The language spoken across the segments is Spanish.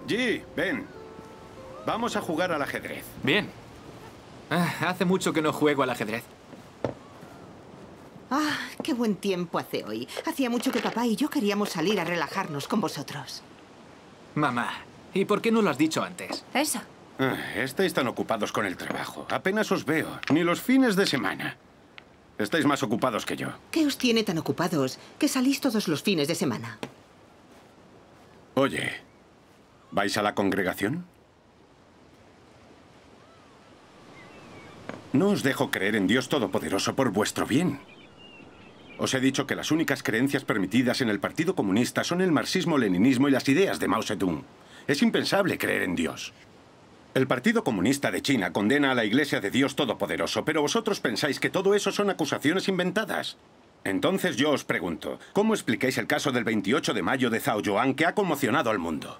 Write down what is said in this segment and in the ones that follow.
Ji, ven. Vamos a jugar al ajedrez. Bien. Hace mucho que no juego al ajedrez. Qué buen tiempo hace hoy. Hacía mucho que papá y yo queríamos salir a relajarnos con vosotros. Mamá, ¿y por qué no lo has dicho antes? Eso. Estáis tan ocupados con el trabajo. Apenas os veo, ni los fines de semana. Estáis más ocupados que yo. ¿Qué os tiene tan ocupados que salís todos los fines de semana? Oye, ¿vais a la congregación? No os dejo creer en Dios Todopoderoso por vuestro bien. Os he dicho que las únicas creencias permitidas en el Partido Comunista son el marxismo-leninismo y las ideas de Mao Zedong. Es impensable creer en Dios. El Partido Comunista de China condena a la Iglesia de Dios Todopoderoso, pero vosotros pensáis que todo eso son acusaciones inventadas. Entonces yo os pregunto, ¿cómo explicáis el caso del 28 de mayo de Zhao Yuan que ha conmocionado al mundo?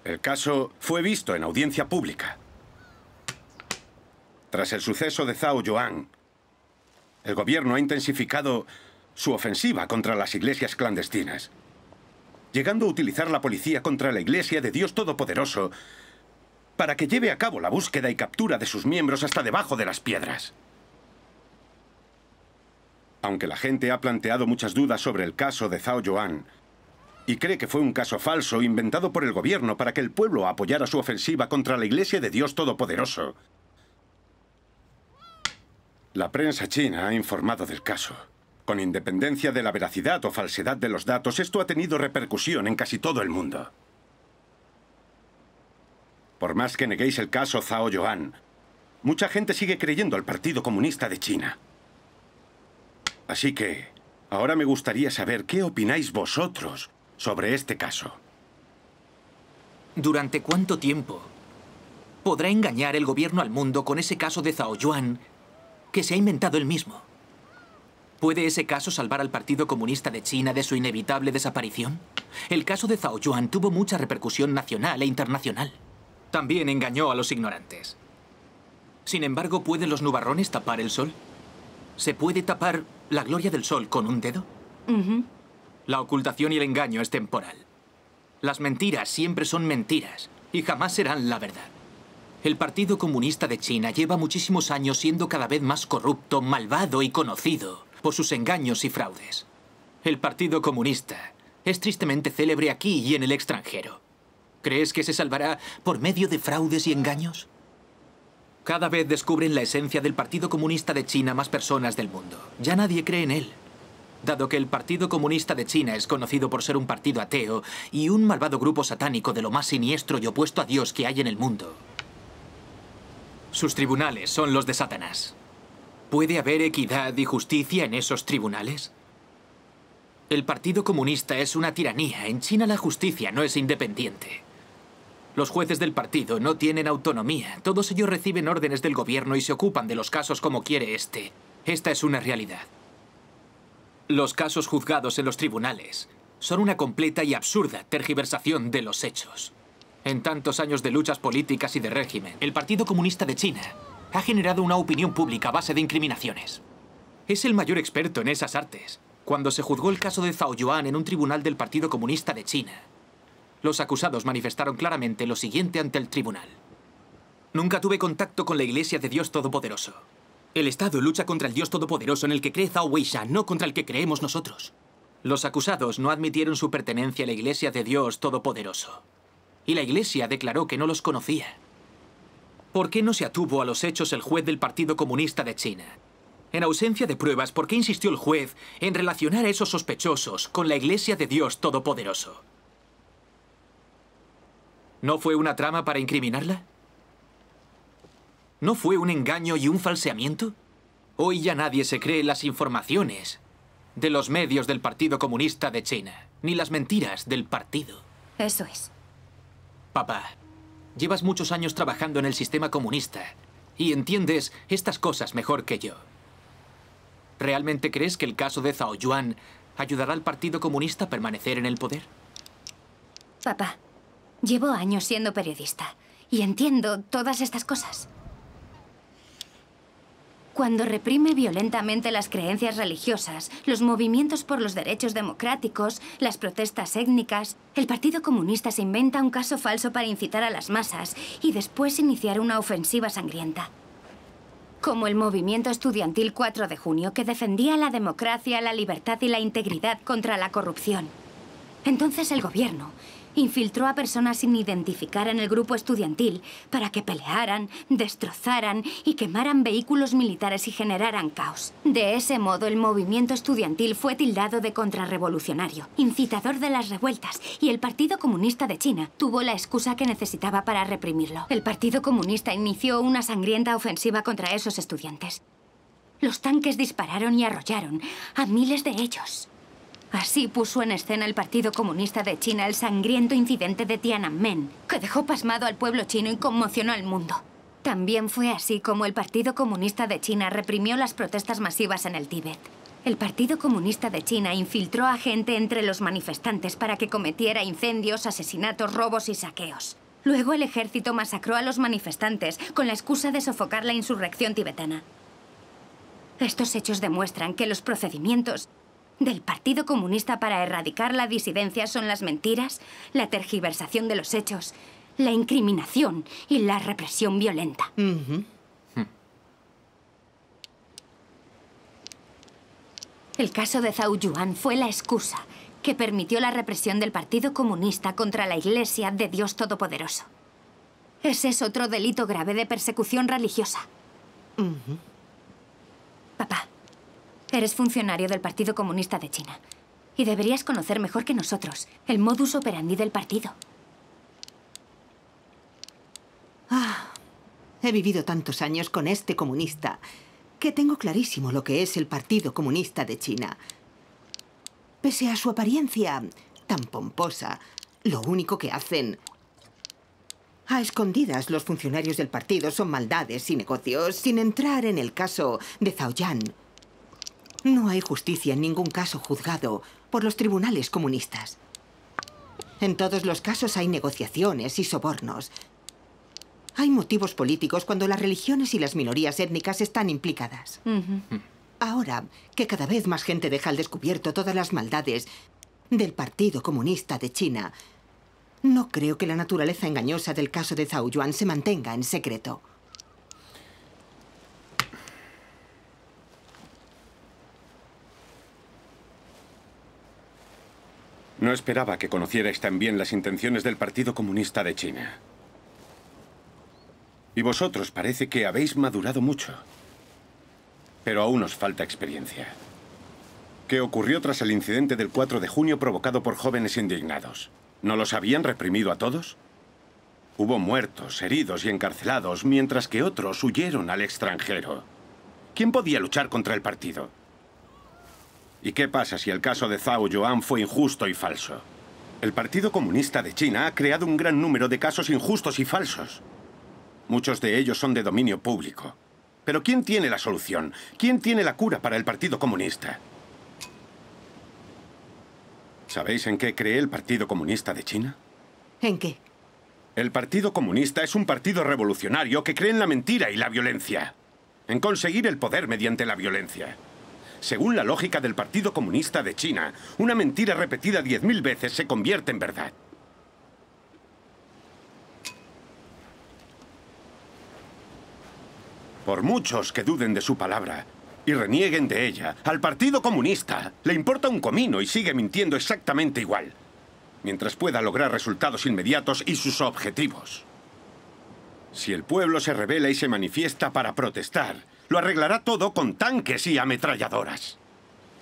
El caso fue visto en audiencia pública. Tras el suceso de Zhao Yuan, el gobierno ha intensificado su ofensiva contra las iglesias clandestinas, llegando a utilizar la policía contra la Iglesia de Dios Todopoderoso para que lleve a cabo la búsqueda y captura de sus miembros hasta debajo de las piedras. Aunque la gente ha planteado muchas dudas sobre el caso de Zhao Yuan y cree que fue un caso falso inventado por el gobierno para que el pueblo apoyara su ofensiva contra la Iglesia de Dios Todopoderoso, la prensa china ha informado del caso. Con independencia de la veracidad o falsedad de los datos, esto ha tenido repercusión en casi todo el mundo. Por más que neguéis el caso Zhao Yuan, mucha gente sigue creyendo al Partido Comunista de China. Así que, ahora me gustaría saber qué opináis vosotros sobre este caso. ¿Durante cuánto tiempo podrá engañar el gobierno al mundo con ese caso de Zhao Yuan que se ha inventado él mismo? ¿Puede ese caso salvar al Partido Comunista de China de su inevitable desaparición? El caso de Zhao Yuan tuvo mucha repercusión nacional e internacional. También engañó a los ignorantes. Sin embargo, ¿pueden los nubarrones tapar el sol? ¿Se puede tapar la gloria del sol con un dedo? La ocultación y el engaño es temporal. Las mentiras siempre son mentiras y jamás serán la verdad. El Partido Comunista de China lleva muchísimos años siendo cada vez más corrupto, malvado y conocido por sus engaños y fraudes. El Partido Comunista es tristemente célebre aquí y en el extranjero. ¿Crees que se salvará por medio de fraudes y engaños? Cada vez descubren la esencia del Partido Comunista de China más personas del mundo. Ya nadie cree en él. Dado que el Partido Comunista de China es conocido por ser un partido ateo y un malvado grupo satánico de lo más siniestro y opuesto a Dios que hay en el mundo, sus tribunales son los de Satanás. ¿Puede haber equidad y justicia en esos tribunales? El Partido Comunista es una tiranía. En China la justicia no es independiente. Los jueces del partido no tienen autonomía. Todos ellos reciben órdenes del gobierno y se ocupan de los casos como quiere este. Esta es una realidad. Los casos juzgados en los tribunales son una completa y absurda tergiversación de los hechos. En tantos años de luchas políticas y de régimen, el Partido Comunista de China ha generado una opinión pública a base de incriminaciones. Es el mayor experto en esas artes. Cuando se juzgó el caso de Zhao Yuan en un tribunal del Partido Comunista de China, los acusados manifestaron claramente lo siguiente ante el tribunal. Nunca tuve contacto con la Iglesia de Dios Todopoderoso. El Estado lucha contra el Dios Todopoderoso en el que cree Zhao Weishan, no contra el que creemos nosotros. Los acusados no admitieron su pertenencia a la Iglesia de Dios Todopoderoso. Y la Iglesia declaró que no los conocía. ¿Por qué no se atuvo a los hechos el juez del Partido Comunista de China? En ausencia de pruebas, ¿por qué insistió el juez en relacionar a esos sospechosos con la Iglesia de Dios Todopoderoso? ¿No fue una trama para incriminarla? ¿No fue un engaño y un falseamiento? Hoy ya nadie se cree las informaciones de los medios del Partido Comunista de China, ni las mentiras del partido. Eso es. Papá, llevas muchos años trabajando en el sistema comunista y entiendes estas cosas mejor que yo. ¿Realmente crees que el caso de Zhao Yuan ayudará al Partido Comunista a permanecer en el poder? Papá, llevo años siendo periodista y entiendo todas estas cosas. Cuando reprime violentamente las creencias religiosas, los movimientos por los derechos democráticos, las protestas étnicas, el Partido Comunista se inventa un caso falso para incitar a las masas y después iniciar una ofensiva sangrienta. Como el movimiento estudiantil 4 de junio, que defendía la democracia, la libertad y la integridad contra la corrupción. Entonces el gobierno infiltró a personas sin identificar en el grupo estudiantil para que pelearan, destrozaran y quemaran vehículos militares y generaran caos. De ese modo, el movimiento estudiantil fue tildado de contrarrevolucionario, incitador de las revueltas, y el Partido Comunista de China tuvo la excusa que necesitaba para reprimirlo. El Partido Comunista inició una sangrienta ofensiva contra esos estudiantes. Los tanques dispararon y arrollaron a miles de ellos. Así puso en escena el Partido Comunista de China el sangriento incidente de Tiananmen, que dejó pasmado al pueblo chino y conmocionó al mundo. También fue así como el Partido Comunista de China reprimió las protestas masivas en el Tíbet. El Partido Comunista de China infiltró a gente entre los manifestantes para que cometiera incendios, asesinatos, robos y saqueos. Luego el ejército masacró a los manifestantes con la excusa de sofocar la insurrección tibetana. Estos hechos demuestran que los procedimientos del Partido Comunista para erradicar la disidencia son las mentiras, la tergiversación de los hechos, la incriminación y la represión violenta. El caso de Zhao Yuan fue la excusa que permitió la represión del Partido Comunista contra la Iglesia de Dios Todopoderoso. Ese es otro delito grave de persecución religiosa. Papá. Eres funcionario del Partido Comunista de China. Y deberías conocer mejor que nosotros el modus operandi del partido. He vivido tantos años con este comunista que tengo clarísimo lo que es el Partido Comunista de China. Pese a su apariencia tan pomposa, lo único que hacen a escondidas los funcionarios del partido son maldades y negocios, sin entrar en el caso de Zhao Yuan. No hay justicia en ningún caso juzgado por los tribunales comunistas. En todos los casos hay negociaciones y sobornos. Hay motivos políticos cuando las religiones y las minorías étnicas están implicadas. Ahora que cada vez más gente deja al descubierto todas las maldades del Partido Comunista de China, no creo que la naturaleza engañosa del caso de Zhao Yuan se mantenga en secreto. No esperaba que conocierais tan bien las intenciones del Partido Comunista de China. Y vosotros parece que habéis madurado mucho. Pero aún os falta experiencia. ¿Qué ocurrió tras el incidente del 4 de junio provocado por jóvenes indignados? ¿No los habían reprimido a todos? Hubo muertos, heridos y encarcelados, mientras que otros huyeron al extranjero. ¿Quién podía luchar contra el partido? ¿Y qué pasa si el caso de Zhao Yuan fue injusto y falso? El Partido Comunista de China ha creado un gran número de casos injustos y falsos. Muchos de ellos son de dominio público. Pero ¿quién tiene la solución? ¿Quién tiene la cura para el Partido Comunista? ¿Sabéis en qué cree el Partido Comunista de China? ¿En qué? El Partido Comunista es un partido revolucionario que cree en la mentira y la violencia. En conseguir el poder mediante la violencia. Según la lógica del Partido Comunista de China, una mentira repetida 10.000 veces se convierte en verdad. Por muchos que duden de su palabra y renieguen de ella, al Partido Comunista le importa un comino y sigue mintiendo exactamente igual, mientras pueda lograr resultados inmediatos y sus objetivos. Si el pueblo se rebela y se manifiesta para protestar, lo arreglará todo con tanques y ametralladoras.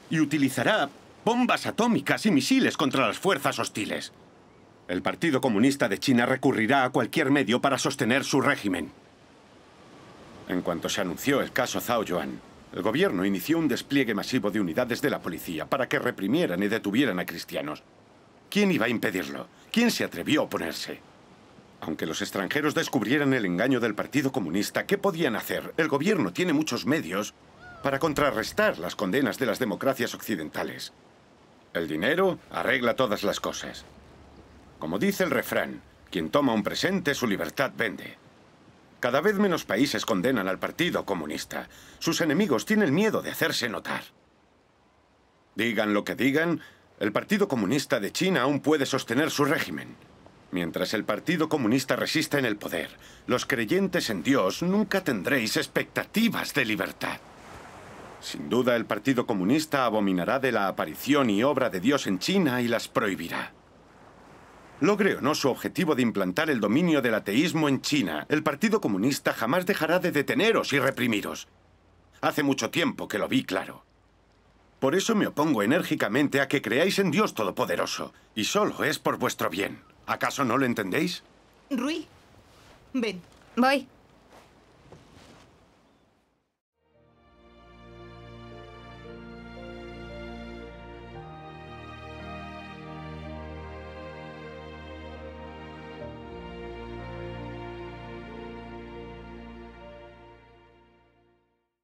Y utilizará bombas atómicas y misiles contra las fuerzas hostiles. El Partido Comunista de China recurrirá a cualquier medio para sostener su régimen. En cuanto se anunció el caso Zhao Yuan, el gobierno inició un despliegue masivo de unidades de la policía para que reprimieran y detuvieran a cristianos. ¿Quién iba a impedirlo? ¿Quién se atrevió a oponerse? Aunque los extranjeros descubrieran el engaño del Partido Comunista, ¿qué podían hacer? El gobierno tiene muchos medios para contrarrestar las condenas de las democracias occidentales. El dinero arregla todas las cosas. Como dice el refrán, quien toma un presente, su libertad vende. Cada vez menos países condenan al Partido Comunista. Sus enemigos tienen miedo de hacerse notar. Digan lo que digan, el Partido Comunista de China aún puede sostener su régimen. Mientras el Partido Comunista resista en el poder, los creyentes en Dios nunca tendréis expectativas de libertad. Sin duda, el Partido Comunista abominará de la aparición y obra de Dios en China y las prohibirá. Logre o no su objetivo de implantar el dominio del ateísmo en China, el Partido Comunista jamás dejará de deteneros y reprimiros. Hace mucho tiempo que lo vi claro. Por eso me opongo enérgicamente a que creáis en Dios Todopoderoso. Y solo es por vuestro bien. ¿Acaso no lo entendéis? Rui, ven. Voy.